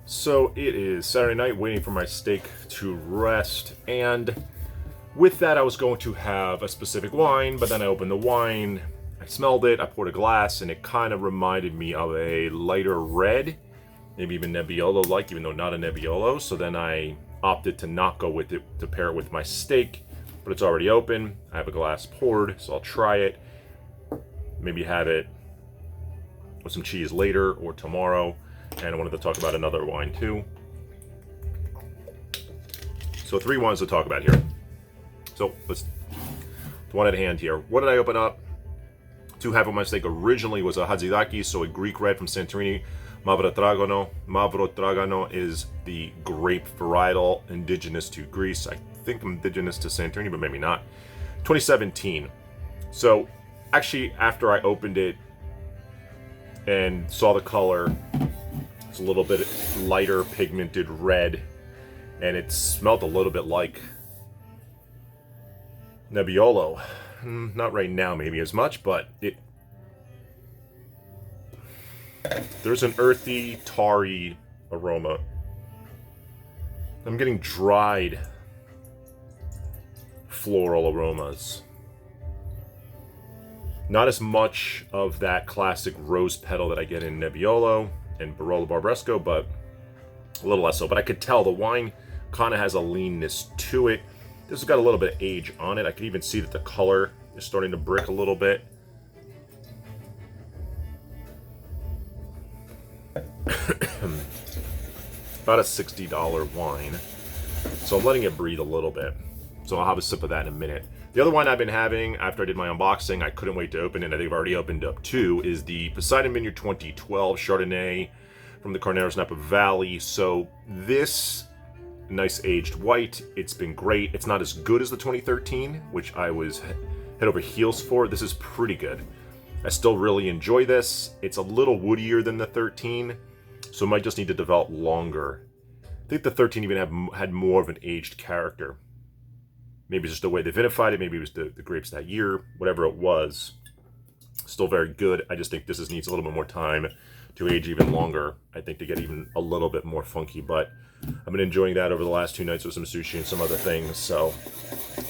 So it is Saturday night, waiting for my steak to rest, and with that I was going to have a specific wine, but then I opened the wine, I smelled it, I poured a glass, and it kind of reminded me of a lighter red, maybe even Nebbiolo-like, even though not a Nebbiolo, so then I opted to not go with it to pair it with my steak, but it's already open, I have a glass poured, so I'll try it, maybe have it with some cheese later or tomorrow. And I wanted to talk about another wine too. So 3 wines to talk about here. So let's, the one at hand here. What did I open up to have on my steak originally was a Hatzidaki, so a Greek red from Santorini, Mavrotragano. Mavrotragano is the grape varietal indigenous to Greece. I think indigenous to Santorini, but maybe not. 2017. So actually after I opened it and saw the color, it's a little bit lighter pigmented red, and it smelled a little bit like Nebbiolo. Not right now maybe as much, but there's an earthy, tarry aroma. I'm getting dried floral aromas. Not as much of that classic rose petal that I get in Nebbiolo and Barolo Barbaresco, but a little less so. But I could tell the wine kind of has a leanness to it. This has got a little bit of age on it. I can even see that the color is starting to brick a little bit. About a $60 wine. So I'm letting it breathe a little bit. So I'll have a sip of that in a minute. The other wine I've been having after I did my unboxing, I couldn't wait to open it, I think I've already opened up 2, is the Poseidon Vineyard 2012 Chardonnay from the Carneros Napa Valley. So this nice aged white, it's been great. It's not as good as the 2013, which I was head over heels for. This is pretty good. I still really enjoy this. It's a little woodier than the 13, so it might just need to develop longer. I think the 13 even had more of an aged character. Maybe it's just the way they vinified it. Maybe it was the grapes that year. Whatever it was, still very good. I just think this needs a little bit more time to age even longer. I think to get even a little bit more funky. But I've been enjoying that over the last 2 nights with some sushi and some other things. So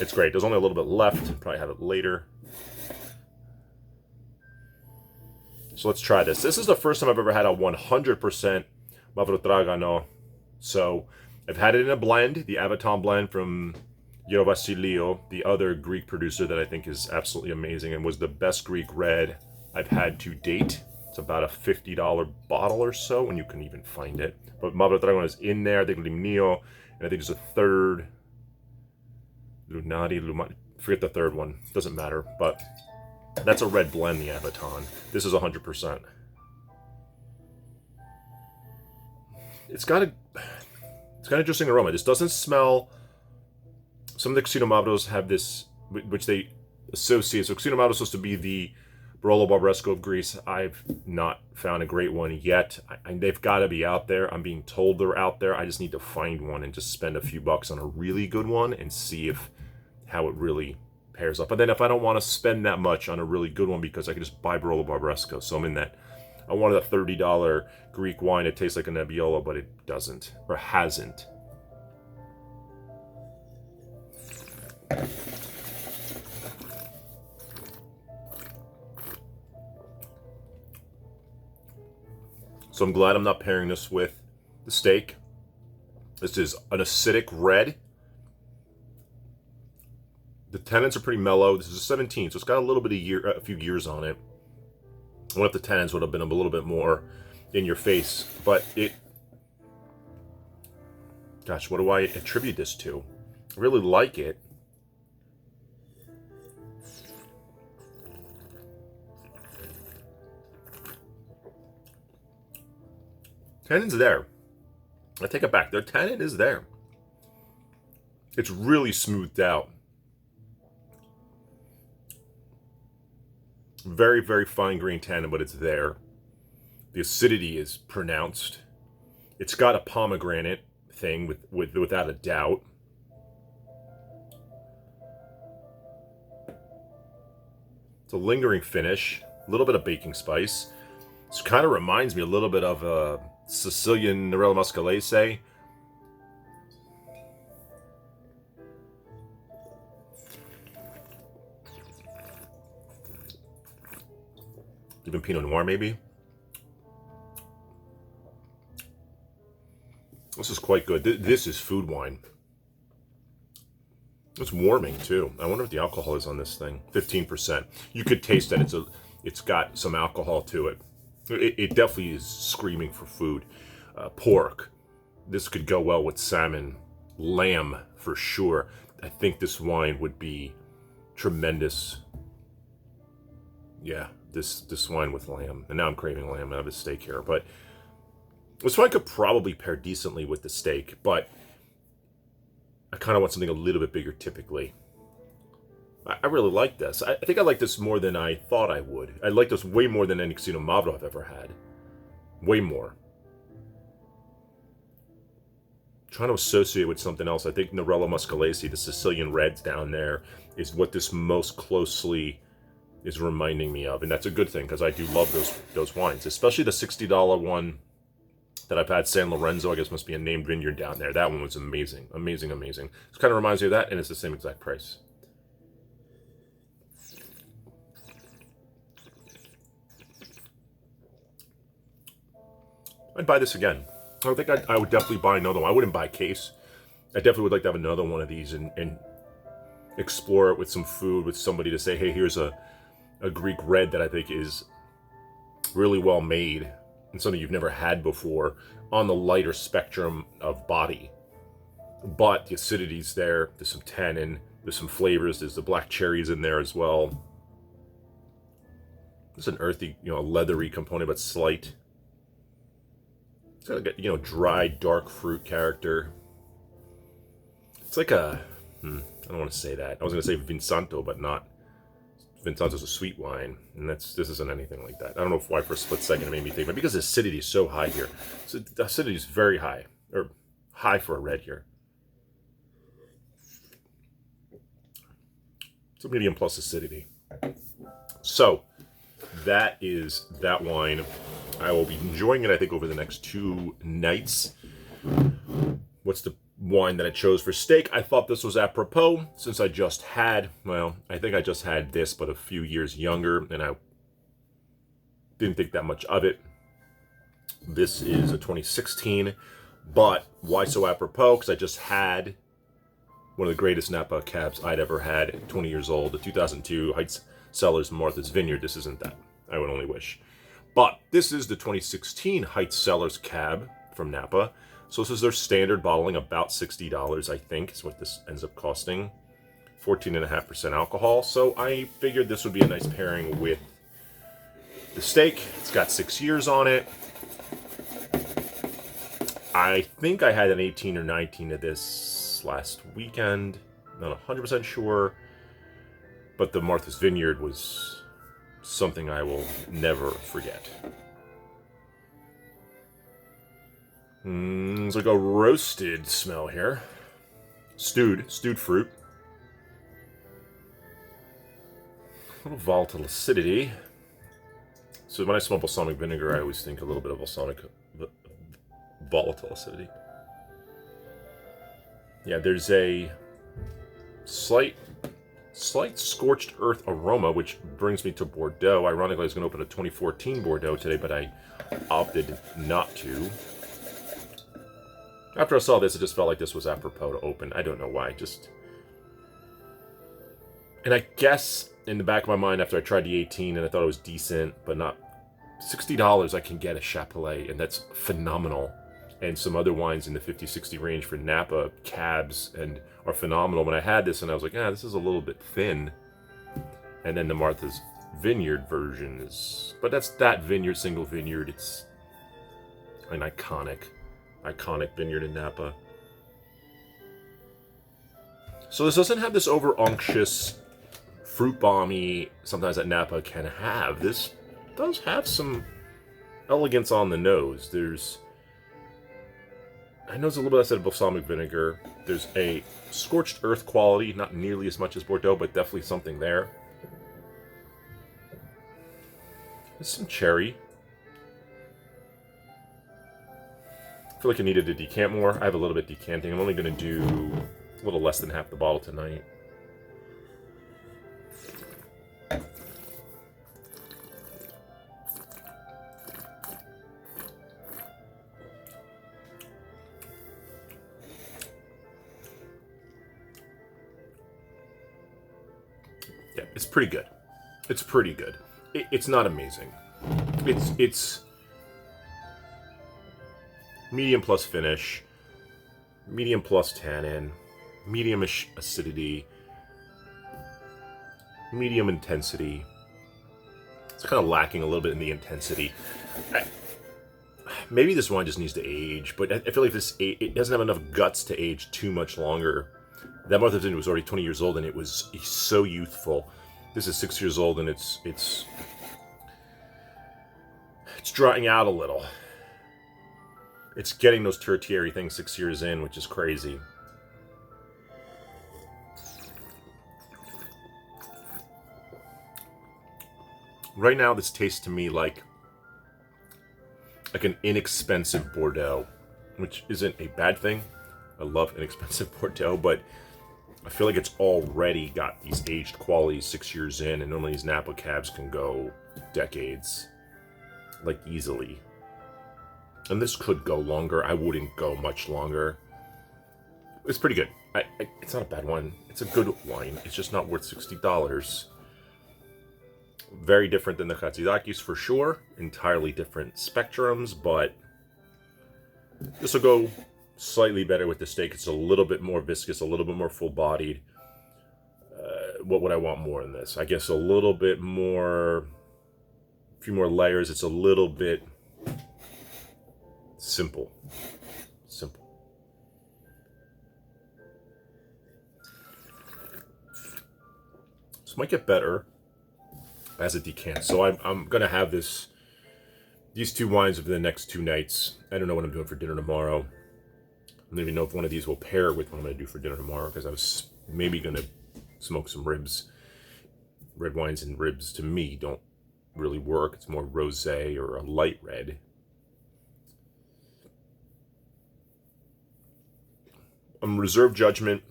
it's great. There's only a little bit left. Probably have it later. So let's try this. This is the first time I've ever had a 100% Mavrotragano. So I've had it in a blend, the Avaton blend from Vasilio, the other Greek producer that I think is absolutely amazing and was the best Greek red I've had to date. It's about a $50 bottle or so, when you can even find it. But Mavrotragano is in there. I think Limnio, and I think there's a third, Lumati, forget the third one. Doesn't matter, but that's a red blend, the Avaton. This is 100%. It's got an interesting aroma. This doesn't smell. Some of the Casino Mavros have this, which they associate. So Casino Mavro is supposed to be the Barolo Barbaresco of Greece. I've not found a great one yet. They've got to be out there. I'm being told they're out there. I just need to find one and just spend a few bucks on a really good one and see how it really pairs up. But then if I don't want to spend that much on a really good one, because I can just buy Barolo Barbaresco. So I'm in that. I wanted a $30 Greek wine. It tastes like a Nebbiolo, but it doesn't, or hasn't. So I'm glad I'm not pairing this with the steak. This is an acidic red. The tannins are pretty mellow. This is a 17, so it's got a little bit of a few years on it. I wonder if the tannins would have been a little bit more in your face, but gosh, what do I attribute this to? I really like it. Tannin's there. I take it back. Their tannin is there. It's really smoothed out. Very, very fine grain tannin, but it's there. The acidity is pronounced. It's got a pomegranate thing without a doubt. It's a lingering finish, a little bit of baking spice. This kind of reminds me a little bit of Sicilian Nerello Muscalese. Even Pinot Noir, maybe. This is quite good. This is food wine. It's warming too. I wonder what the alcohol is on this thing. 15%. You could taste that it's got some alcohol to it. It definitely is screaming for food. Pork. This could go well with salmon. Lamb for sure. I think this wine would be tremendous. Yeah, this wine with lamb. And now I'm craving lamb. I have a steak here, but this wine could probably pair decently with the steak, but I kind of want something a little bit bigger typically. I really like this. I think I like this more than I thought I would. I like this way more than any Casino Mavro I've ever had. Way more. Trying to associate with something else. I think Nerello Muscalese, the Sicilian Reds down there, is what this most closely is reminding me of. And that's a good thing, because I do love those wines. Especially the $60 one that I've had, San Lorenzo, I guess must be a named vineyard down there. That one was amazing. Amazing, amazing. It kind of reminds me of that, and it's the same exact price. I'd buy this again. I think I would definitely buy another one. I wouldn't buy a case. I definitely would like to have another one of these and explore it with some food, with somebody to say, hey, here's a Greek red that I think is really well made and something you've never had before, on the lighter spectrum of body. But the acidity's there. There's some tannin. There's some flavors. There's the black cherries in there as well. There's an earthy, leathery component, but slight. It's got a, dry, dark fruit character. It's like a, I don't want to say that. I was going to say Vinsanto, but not. Vinsanto's a sweet wine, and this isn't anything like that. I don't know why for a split second it made me think, but because the acidity is so high here. So the acidity is very high, or high for a red here. It's a medium plus acidity. So that is that wine. I will be enjoying it, I think, over the next 2 nights. What's the wine that I chose for steak? I thought this was apropos, since I just had, I think I just had this, but a few years younger, and I didn't think that much of it. This is a 2016, but why so apropos? Because I just had one of the greatest Napa cabs I'd ever had, 20 years old, the 2002 Heights Cellars Martha's Vineyard. This isn't that. I would only wish. But this is the 2016 Heights Cellars cab from Napa. So this is their standard bottling, about $60, I think, is what this ends up costing. 14.5% alcohol. So I figured this would be a nice pairing with the steak. It's got 6 years on it. I think I had an 18 or 19 of this last weekend. Not 100% sure. But the Martha's Vineyard was something I will never forget. It's like a roasted smell here. Stewed fruit. A little volatile acidity. So when I smell balsamic vinegar, I always think a little bit of volatile acidity. Yeah, there's a slight scorched earth aroma, which brings me to Bordeaux. Ironically, I was going to open a 2014 Bordeaux today, but I opted not to. After I saw this, it just felt like this was apropos to open. I don't know why, And I guess in the back of my mind, after I tried the 18 and I thought it was decent, but not $60, I can get a Chapelet, and that's phenomenal. And some other wines in the 50-60 range for Napa cabs and are phenomenal. When I had this, and I was like, this is a little bit thin. And then the Martha's Vineyard version is, but that's that vineyard, single vineyard. It's an iconic vineyard in Napa. So this doesn't have this over unctuous, fruit bomby sometimes that Napa can have. This does have some elegance on the nose. I know there's a little bit I said balsamic vinegar. There's a scorched earth quality, not nearly as much as Bordeaux, but definitely something there. There's some cherry. feel like I needed to decant more. I have a little bit decanting. I'm only going to do a little less than half the bottle tonight. Yeah, it's pretty good. It's pretty good. It's not amazing. It's medium plus finish, medium plus tannin, medium-ish acidity, medium intensity. It's kind of lacking a little bit in the intensity. Maybe this wine just needs to age, but I feel like it doesn't have enough guts to age too much longer. That Mavrotragano was already 20 years old, and it was so youthful. This is 6 years old, and it's drying out a little. It's getting those tertiary things 6 years in, which is crazy. Right now, this tastes to me like an inexpensive Bordeaux, which isn't a bad thing. I love inexpensive Bordeaux, but I feel like it's already got these aged qualities 6 years in, and normally these Napa cabs can go decades, like easily. And this could go longer. I wouldn't go much longer. It's pretty good. It's not a bad one. It's a good wine. It's just not worth $60. Very different than the Hatzidakis for sure. Entirely different spectrums, but this will go slightly better with the steak. It's a little bit more viscous, a little bit more full-bodied. What would I want more in this? I guess a little bit more, a few more layers. It's a little bit simple. Simple. This might get better as it decants. So I'm gonna have these two wines over the next 2 nights. I don't know what I'm doing for dinner tomorrow. I don't even know if one of these will pair with what I'm gonna do for dinner tomorrow, because I was maybe gonna smoke some ribs. Red wines and ribs to me don't really work. It's more rosé or a light red. Reserve judgment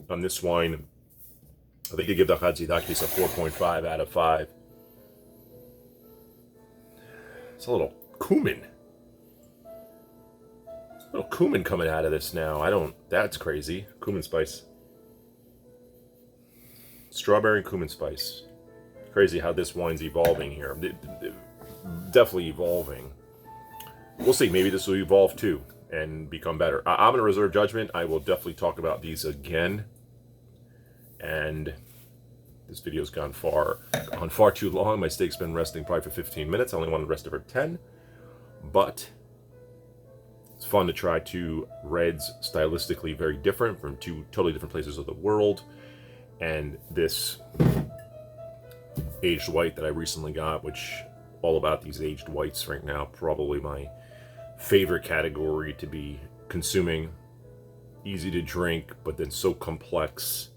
on this wine. I think I give the Hatzidakis a 4.5 out of 5. It's a little cumin. A little cumin coming out of this now. That's crazy. Cumin spice. Strawberry and cumin spice. Crazy how this wine's evolving here. Definitely evolving. We'll see. Maybe this will evolve too and become better. I'm going to reserve judgment. I will definitely talk about these again. And this video's gone far too long. My steak's been resting probably for 15 minutes. I only wanted to rest it for 10. But it's fun to try 2 reds stylistically very different from 2 totally different places of the world. And this aged white that I recently got, which all about these aged whites right now, probably my favorite category to be consuming. Easy to drink, but then so complex.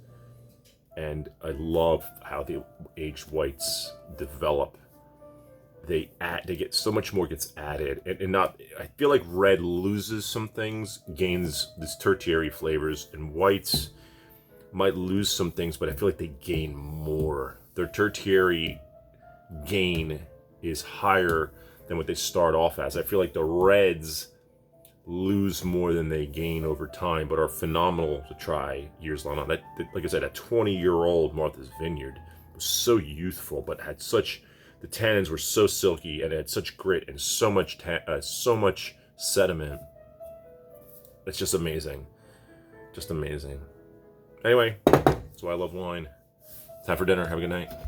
And I love how the aged whites develop. They get so much more gets added, and not. I feel like red loses some things, gains these tertiary flavors, and whites might lose some things, but I feel like they gain more. Their tertiary gain is higher than what they start off as. I feel like the reds lose more than they gain over time, but are phenomenal to try years long on. Like I said, a 20-year-old Martha's Vineyard was so youthful, but had such, the tannins were so silky and it had such grit and so much sediment. It's just amazing. Just amazing. Anyway, that's why I love wine. Time for dinner. Have a good night.